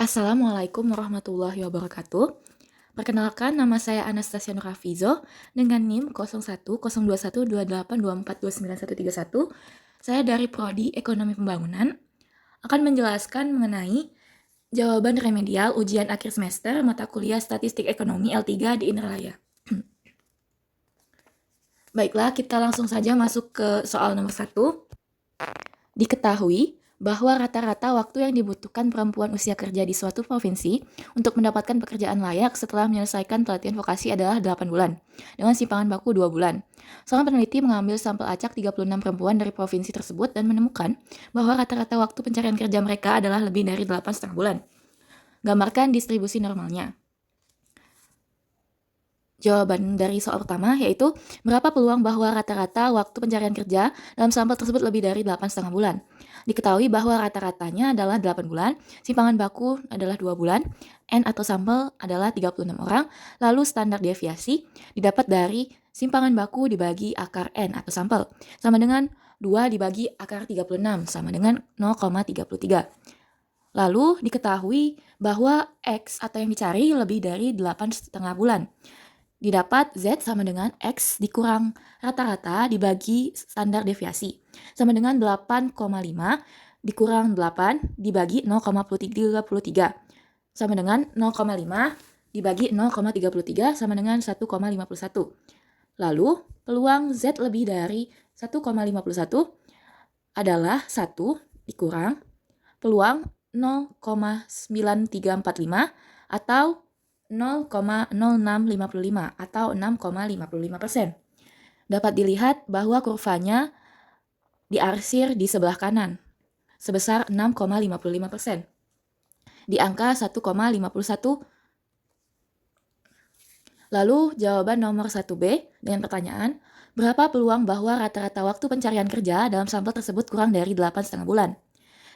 Assalamualaikum warahmatullahi wabarakatuh. Perkenalkan, nama saya Anastasia Nurafizo dengan NIM 01212824291131. Saya dari Prodi Ekonomi Pembangunan akan menjelaskan mengenai jawaban remedial ujian akhir semester mata kuliah Statistik Ekonomi L3 di Indralaya. Baiklah, kita langsung saja masuk ke soal nomor 1. Diketahui bahwa rata-rata waktu yang dibutuhkan perempuan usia kerja di suatu provinsi untuk mendapatkan pekerjaan layak setelah menyelesaikan pelatihan vokasi adalah 8 bulan, dengan simpangan baku 2 bulan. Seorang peneliti mengambil sampel acak 36 perempuan dari provinsi tersebut dan menemukan bahwa rata-rata waktu pencarian kerja mereka adalah lebih dari 8,5 bulan. Gambarkan distribusi normalnya. Jawaban dari soal pertama yaitu berapa peluang bahwa rata-rata waktu pencarian kerja dalam sampel tersebut lebih dari 8,5 bulan. Diketahui bahwa rata-ratanya adalah 8 bulan, simpangan baku adalah 2 bulan, N atau sampel adalah 36 orang, lalu standar deviasi didapat dari simpangan baku dibagi akar N atau sampel, sama dengan 2 dibagi akar 36, sama dengan 0,33. Lalu diketahui bahwa X atau yang dicari lebih dari 8,5 bulan. Didapat Z sama dengan X dikurang rata-rata dibagi standar deviasi. Sama dengan 8,5 dikurang 8 dibagi 0,33. Sama dengan 0,5 dibagi 0,33 sama dengan 1,51. Lalu peluang Z lebih dari 1,51 adalah 1 dikurang peluang 0,9345 atau 0,0655 atau 6,55%. Dapat dilihat bahwa kurvanya diarsir di sebelah kanan sebesar 6,55%. Di angka 1,51. Lalu jawaban nomor 1B dengan pertanyaan, berapa peluang bahwa rata-rata waktu pencarian kerja dalam sampel tersebut kurang dari 8,5 bulan?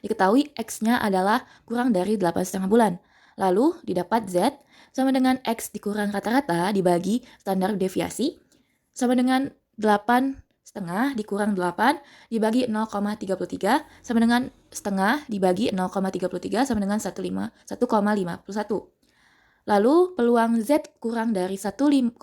Diketahui X-nya adalah kurang dari 8,5 bulan. Lalu didapat Z sama dengan X dikurang rata-rata dibagi standar deviasi sama dengan 8,5 dikurang 8 dibagi 0,33 sama dengan setengah dibagi 0,33 sama dengan 1,51. Lalu peluang Z kurang dari 1,51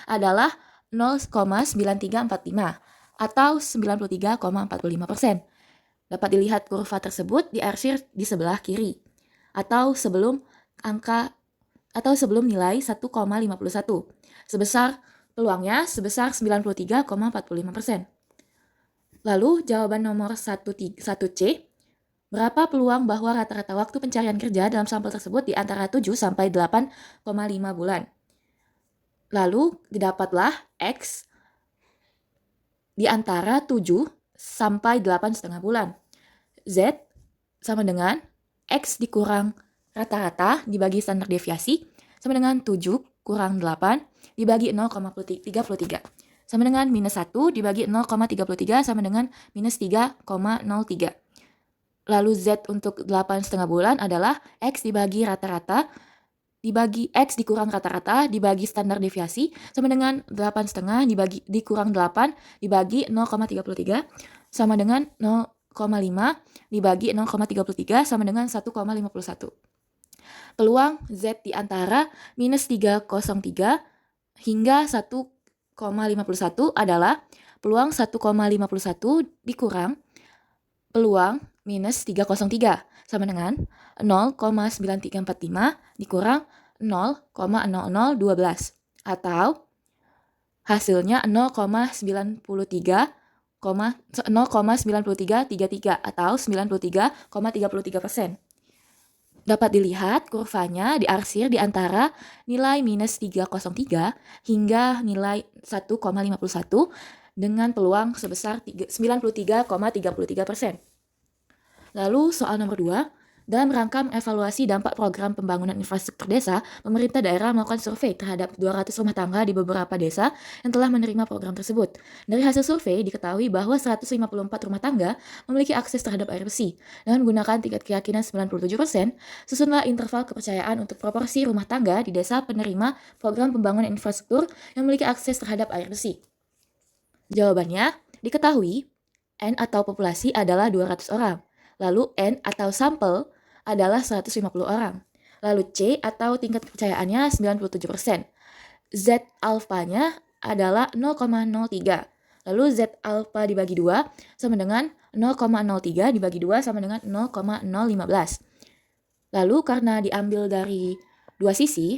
adalah 0,9345 atau 93,45%. Dapat dilihat kurva tersebut diarsir di sebelah kiri atau sebelum nilai 1,51 sebesar peluangnya sebesar 93,45%. Lalu jawaban nomor 1C, berapa peluang bahwa rata-rata waktu pencarian kerja dalam sampel tersebut di antara 7 sampai 8,5 bulan. Lalu didapatlah X di antara 7 sampai 8,5 bulan. Z sama dengan X dikurang rata-rata dibagi standar deviasi sama dengan 7 kurang 8 dibagi 0,33 sama dengan minus 1 dibagi 0,33 sama dengan minus 3,03. Lalu Z untuk 8,5 bulan adalah X dibagi rata-rata dibagi X dikurang rata-rata dibagi standar deviasi sama dengan 8,5 dikurang 8 dibagi 0,33 sama dengan 0,5 dibagi 0,33 sama dengan 1,51. Peluang Z di antara minus 303 hingga 1,51 adalah peluang 1,51 dikurang peluang minus 303 sama dengan 0,9345 dikurang 0,0012 atau hasilnya 0,9333 atau 93,33%. Dapat dilihat kurvanya diarsir di antara nilai minus 303 hingga nilai 1,51 dengan peluang sebesar 93,33%. Lalu soal nomor 2, dalam rangka mengevaluasi dampak program pembangunan infrastruktur desa, pemerintah daerah melakukan survei terhadap 200 rumah tangga di beberapa desa yang telah menerima program tersebut. Dari hasil survei diketahui bahwa 154 rumah tangga memiliki akses terhadap air bersih. Dengan menggunakan tingkat keyakinan 97%, susunlah interval kepercayaan untuk proporsi rumah tangga di desa penerima program pembangunan infrastruktur yang memiliki akses terhadap air bersih. Jawabannya, diketahui N atau populasi adalah 200 orang. Lalu N atau sampel adalah 150 orang. Lalu C atau tingkat kepercayaannya 97%. Z alfanya adalah 0,03. Lalu Z alfa dibagi 2 sama dengan 0,03 dibagi 2 sama dengan 0,015. Lalu karena diambil dari dua sisi,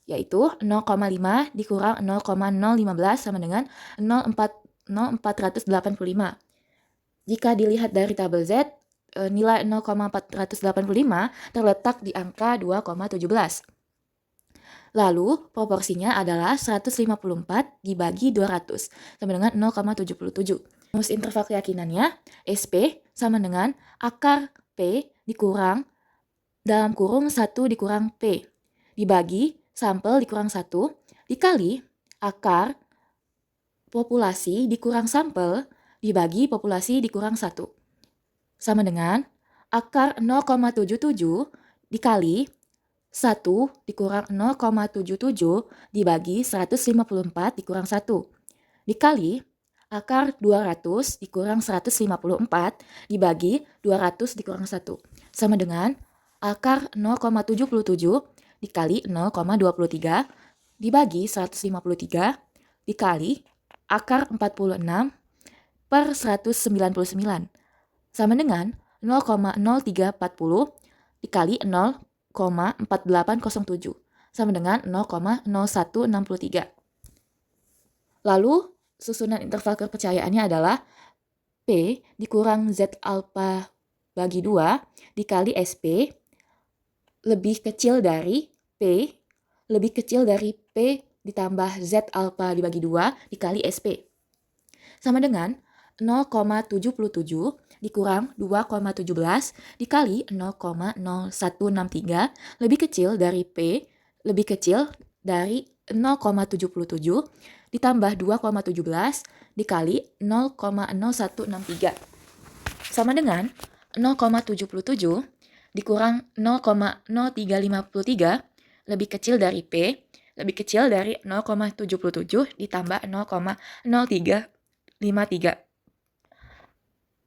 yaitu 0,5 dikurang 0,015 sama dengan 0,485. Jika dilihat dari tabel Z, nilai 0,485 terletak di angka 2,17. Lalu proporsinya adalah 154 dibagi 200 sama dengan 0,77. Rumus interval keyakinannya SP sama dengan akar P dikurang dalam kurung 1 dikurang P dibagi sampel dikurang 1 dikali akar populasi dikurang sampel dibagi populasi dikurang 1 sama dengan akar 0,77 dikali 1 dikurang 0,77 dibagi 154 dikurang 1 dikali akar 200 dikurang 154 dibagi 200 dikurang 1 sama dengan akar 0,77 dikali 0,23 dibagi 153 dikali akar 46 per 199 sama dengan 0,0340 dikali 0,4807 sama dengan 0,0163. Lalu susunan interval kepercayaannya adalah P dikurang Z alfa bagi 2 dikali SP lebih kecil dari P lebih kecil dari P ditambah Z alfa dibagi 2 dikali SP sama dengan 0,77 dikurang 2,17 dikali 0,0163 lebih kecil dari P lebih kecil dari 0,77 ditambah 2,17 dikali 0,0163 sama dengan 0,77 dikurang 0,0353 lebih kecil dari P lebih kecil dari 0,77 ditambah 0,0353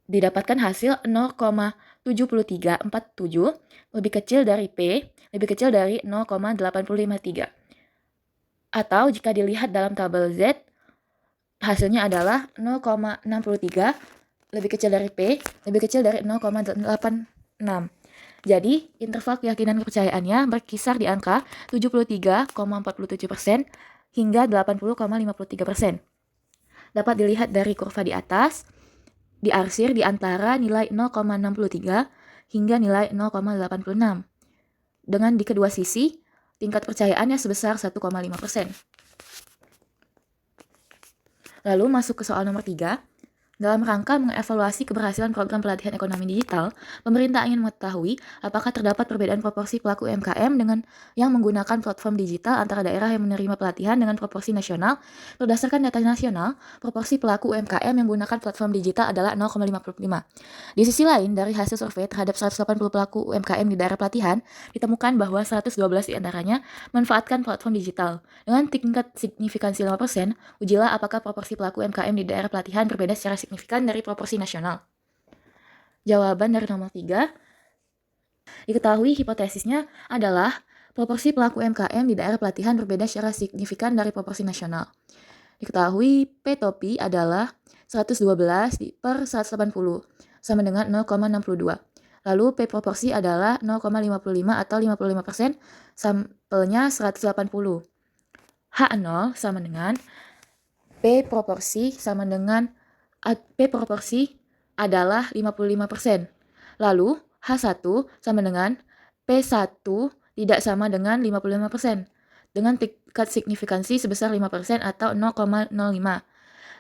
didapatkan hasil 0,7347 lebih kecil dari P lebih kecil dari 0,853. Atau jika dilihat dalam tabel Z, hasilnya adalah 0,63 lebih kecil dari P lebih kecil dari 0,86. Jadi, interval keyakinan kepercayaannya berkisar di angka 73,47% hingga 80,53%. Dapat dilihat dari kurva di atas, diarsir di antara nilai 0,63 hingga nilai 0,86. Dengan di kedua sisi, tingkat percayaannya sebesar 1,5%. Lalu masuk ke soal nomor 3. Dalam rangka mengevaluasi keberhasilan program pelatihan ekonomi digital, pemerintah ingin mengetahui apakah terdapat perbedaan proporsi pelaku UMKM dengan yang menggunakan platform digital antara daerah yang menerima pelatihan dengan proporsi nasional. Berdasarkan data nasional, proporsi pelaku UMKM yang menggunakan platform digital adalah 0,55. Di sisi lain, dari hasil survei terhadap 180 pelaku UMKM di daerah pelatihan, ditemukan bahwa 112 diantaranya manfaatkan platform digital. Dengan tingkat signifikansi 5%, ujilah apakah proporsi pelaku UMKM di daerah pelatihan berbeda secara signifikan dari proporsi nasional. Jawaban dari nomor 3. Diketahui hipotesisnya adalah proporsi pelaku UMKM di daerah pelatihan berbeda secara signifikan dari proporsi nasional. Diketahui P topi adalah 112 per 180 sama dengan 0,62. Lalu P proporsi adalah 0,55 atau 55%, sampelnya 180. H0 sama dengan P proporsi sama dengan P proporsi adalah 55%. Lalu H1 sama dengan P1 tidak sama dengan 55%. Dengan tingkat signifikansi sebesar 5% atau 0,05.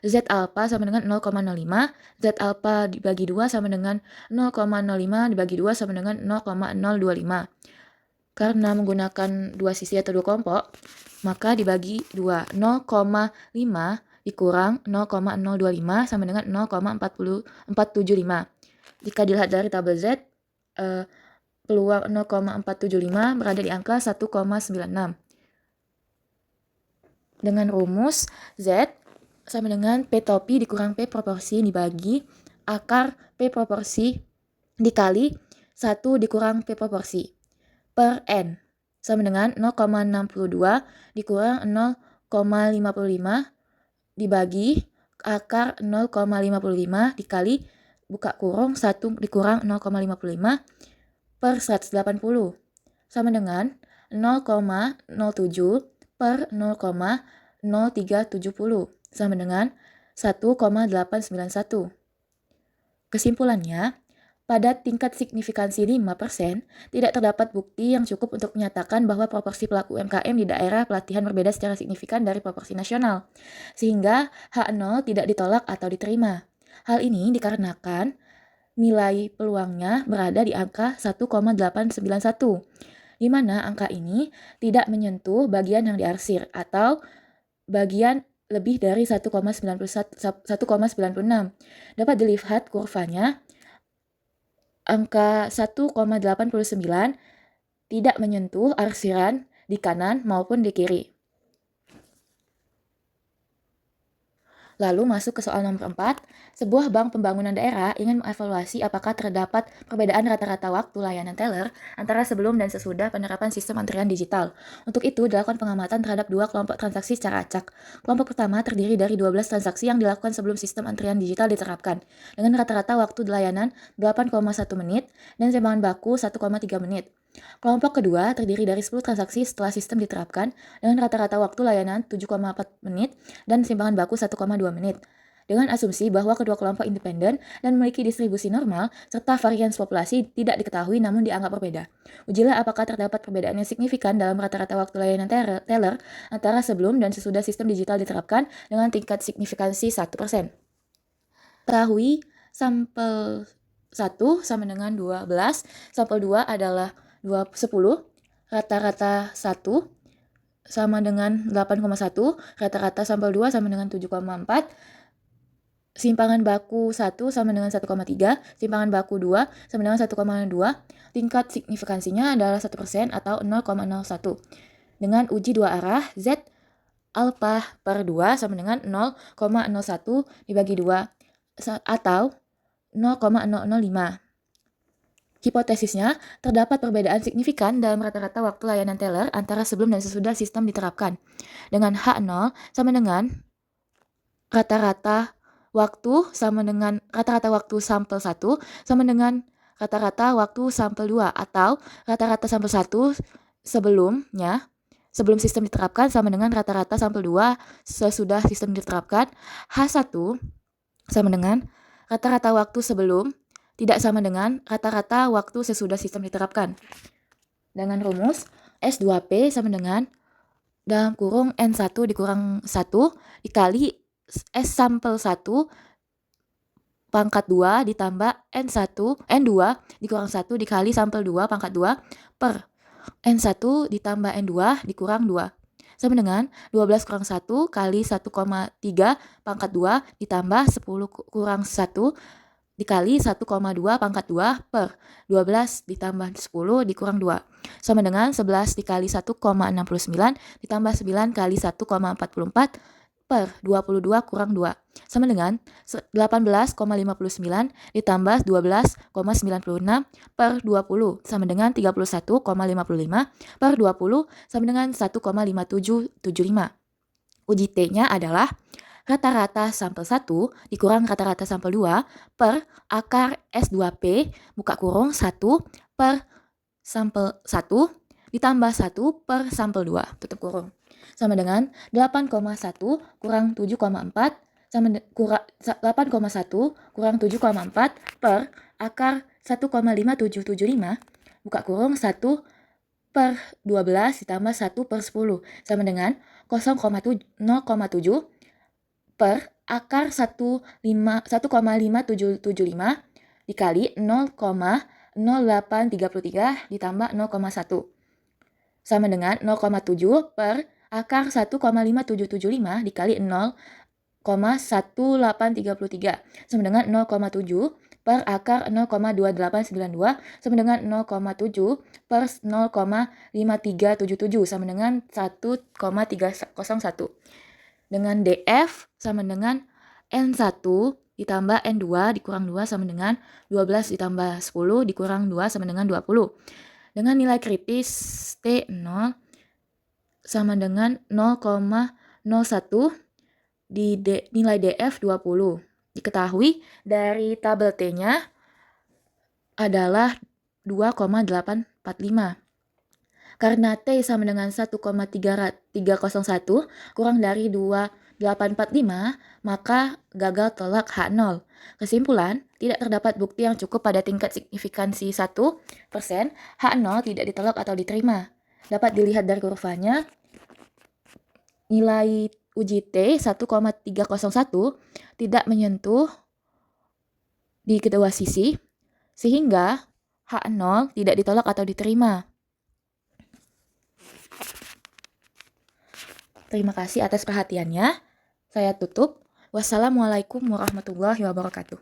Z alpha sama dengan 0,05. Z alpha dibagi 2 sama dengan 0,05 dibagi 2 sama dengan 0,025. Karena menggunakan dua sisi atau dua kelompok, maka dibagi 2. 0,5 dikurang 0,025 sama dengan 0,475. Jika dilihat dari tabel Z, peluang 0,475 berada di angka 1,96. Dengan rumus Z sama dengan P topi dikurang P proporsi dibagi akar P proporsi dikali 1 dikurang P proporsi per N sama dengan 0,62 dikurang 0,55 dibagi akar 0,55 dikali buka kurung 1 dikurang 0,55 per 180 sama dengan 0,07 per 0,0370 sama dengan 1,891. Kesimpulannya, pada tingkat signifikansi 5%, tidak terdapat bukti yang cukup untuk menyatakan bahwa proporsi pelaku UMKM di daerah pelatihan berbeda secara signifikan dari proporsi nasional, sehingga H0 tidak ditolak atau diterima. Hal ini dikarenakan nilai peluangnya berada di angka 1,891, di mana angka ini tidak menyentuh bagian yang diarsir atau bagian lebih dari 1,96. Dapat dilihat kurvanya, angka 1,89 tidak menyentuh arsiran di kanan maupun di kiri. Lalu masuk ke soal nomor 4, sebuah bank pembangunan daerah ingin mengevaluasi apakah terdapat perbedaan rata-rata waktu layanan teller antara sebelum dan sesudah penerapan sistem antrian digital. Untuk itu, dilakukan pengamatan terhadap 2 kelompok transaksi secara acak. Kelompok pertama terdiri dari 12 transaksi yang dilakukan sebelum sistem antrian digital diterapkan, dengan rata-rata waktu layanan 8,1 menit dan timbangan baku 1,3 menit. Kelompok kedua terdiri dari 10 transaksi setelah sistem diterapkan dengan rata-rata waktu layanan 7,4 menit dan timbangan baku 1,2 menit. Dengan asumsi bahwa kedua kelompok independen dan memiliki distribusi normal serta varians populasi tidak diketahui namun dianggap berbeda. Ujilah apakah terdapat perbedaan yang signifikan dalam rata-rata waktu layanan teller antara sebelum dan sesudah sistem digital diterapkan dengan tingkat signifikansi 1%. Ketahui sampel 1 sama dengan 12, sampel 2 adalah 10, rata-rata 1 sama dengan 8,1, rata-rata sampel 2 sama dengan 7,4, simpangan baku 1 sama dengan 1,3, simpangan baku 2 sama dengan 1,2, tingkat signifikansinya adalah 1% atau 0,01. Dengan uji dua arah, Z alpha per 2 sama dengan 0,01 dibagi 2 atau 0,005. Hipotesisnya, terdapat perbedaan signifikan dalam rata-rata waktu layanan teller antara sebelum dan sesudah sistem diterapkan. Dengan H0 sama dengan rata-rata waktu sampel 1 sama dengan rata-rata waktu sampel 2 atau rata-rata sampel 1 sebelum sistem diterapkan sama dengan rata-rata sampel 2 sesudah sistem diterapkan. H1 sama dengan rata-rata waktu sebelum tidak sama dengan rata-rata waktu sesudah sistem diterapkan. Dengan rumus, S2P sama dengan dalam kurung N1 dikurang 1 dikali S sampel 1 pangkat 2 ditambah N2 dikurang 1 dikali sampel 2 pangkat 2 per N1 ditambah N2 dikurang 2. Sama dengan 12 kurang 1 kali 1,3 pangkat 2 ditambah 10 kurang 1 dikali 1,2 pangkat 2 per 12 ditambah 10 dikurang 2. Sama dengan 11 dikali 1,69 ditambah 9 kali 1,44 per 22 kurang 2. Sama dengan 18,59 ditambah 12,96 per 20. Sama dengan 31,55 per 20 sama dengan 1,5775. Uji T-nya adalah rata-rata sampel 1 dikurang rata-rata sampel 2 per akar S2P buka kurung 1 per sampel 1 ditambah 1 per sampel 2 tutup kurung. Sama dengan 8,1 kurang 7,4 sama 8,1 kurang 7,4 per akar 1,5775 buka kurung 1 per 12 ditambah 1 per 10 sama dengan 0,7 per akar 1,5775 dikali 0,0833 ditambah 0,1 sama dengan 0,7 per akar 1,5775 dikali 0,1833 sama dengan 0,7 per akar 0,2892 sama dengan 0,7 per 0,5377 sama dengan 1,301. Dengan DF sama dengan N1 ditambah N2 dikurang 2 sama dengan 12 ditambah 10 dikurang 2 sama dengan 20. Dengan nilai kritis T0 sama dengan 0,01 nilai DF 20. Diketahui dari tabel T-nya adalah 2,845. Karena T sama dengan 1,301 kurang dari 2,845, maka gagal tolak H0. Kesimpulan, tidak terdapat bukti yang cukup pada tingkat signifikansi 1%, H0 tidak ditolak atau diterima. Dapat dilihat dari kurvanya, nilai uji T 1,301 tidak menyentuh di kedua sisi, sehingga H0 tidak ditolak atau diterima. Terima kasih atas perhatiannya. Saya tutup. Wassalamualaikum warahmatullahi wabarakatuh.